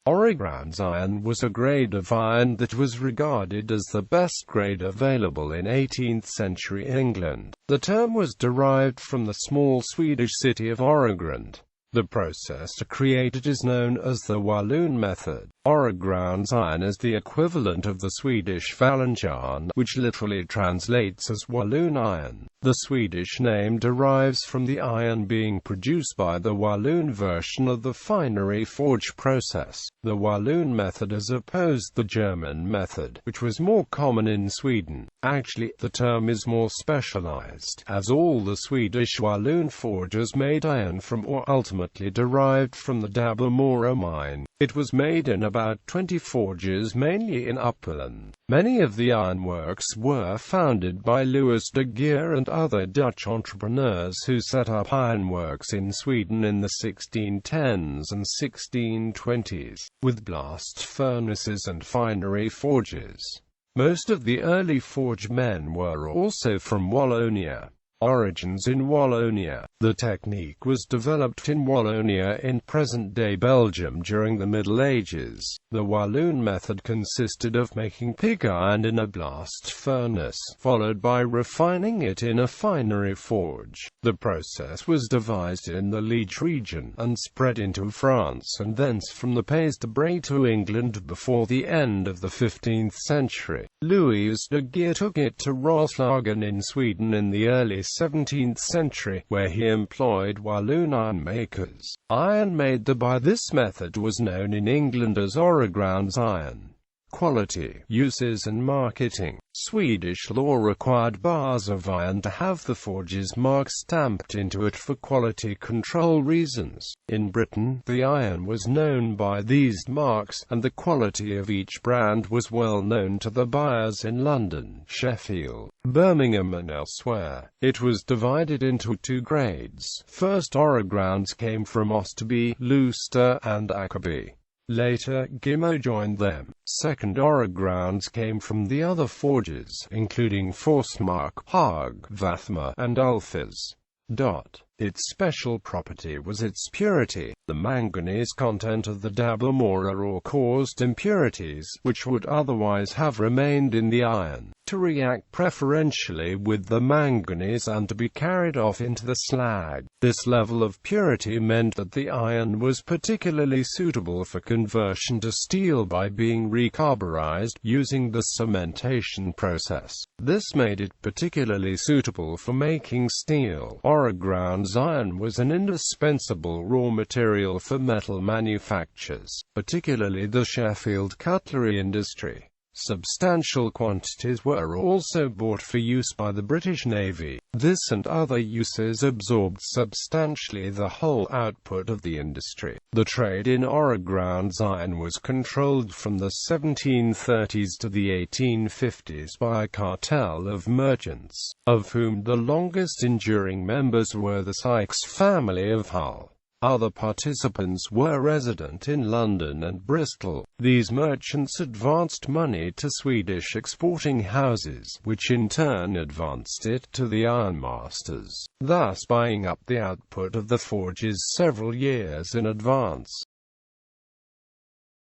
Öregrund iron was a grade of iron that was regarded as the best grade available in 18th century England. The term was derived from the small Swedish city of Öregrund. The process to create it is known as the Walloon method. Öregrund iron is the equivalent of the Swedish vallonjärn, which literally translates as Walloon iron. The Swedish name derives from the iron being produced by the Walloon version of the finery forge process, the Walloon method, as opposed to the German method, which was more common in Sweden. Actually, the term is more specialized, as all the Swedish Walloon forgers made iron from or ultimately derived from the derived mine. It was made in about 20 forges, mainly in Uppland. Many of the ironworks were founded by Öregrund.The and other Dutch entrepreneurs who set up ironworks in Sweden in the 1610s and 1620s, with blast furnaces and finery forges. Most of the early forge men were also from Wallonia. Origins in Wallonia. The technique was developed in Wallonia in present-day Belgium during the Middle Ages. The Walloon method consisted of making pig iron in a blast furnace, followed by refining it in a finery forge. The process was devised in the Liege region, and spread into France and thence from the Pays de Bray to England before the end of the 15th century. Öregrund.The took it to Roslagen in Sweden in the early 17th century, where he employed Walloon iron makers. Iron made by this method was known in England as Öregrund iron. Quality, uses and marketing. Swedish law required bars of iron to have the forge's mark stamped into it for quality control reasons. In Britain, the iron was known by these marks, and the quality of each brand was well known to the buyers in London, Sheffield, Birmingham and elsewhere. It was divided into two grades. First Öregrunds came from Osterby, Leicester and Ackerby. Later, Gimo joined them. Second Öregrunds came from the other forges, including Forsmark, Haag, Vathma, and Ulfers. Its special property was its purity. The manganese content of the derived ore caused impurities, which would otherwise have remained in the iron, to react preferentially with the manganese and to be carried off into the slag. This level of purity meant that the iron was particularly suitable for conversion to steel by being recarburized, using the cementation process. This made it particularly suitable for making steel. Öregrund iron was an indispensable raw material for metal manufactures, particularly the Sheffield cutlery industry. Substantial quantities were also bought for use by the British Navy. This and other uses absorbed substantially the whole output of the industry. The trade in Öregrund iron was controlled from the 1730s to the 1850s by a cartel of merchants, of whom the longest-enduring members were the Sykes family of Hull. Other participants were resident in London and Bristol. These merchants advanced money to Swedish exporting houses, which in turn advanced it to the ironmasters, thus buying up the output of the forges several years in advance.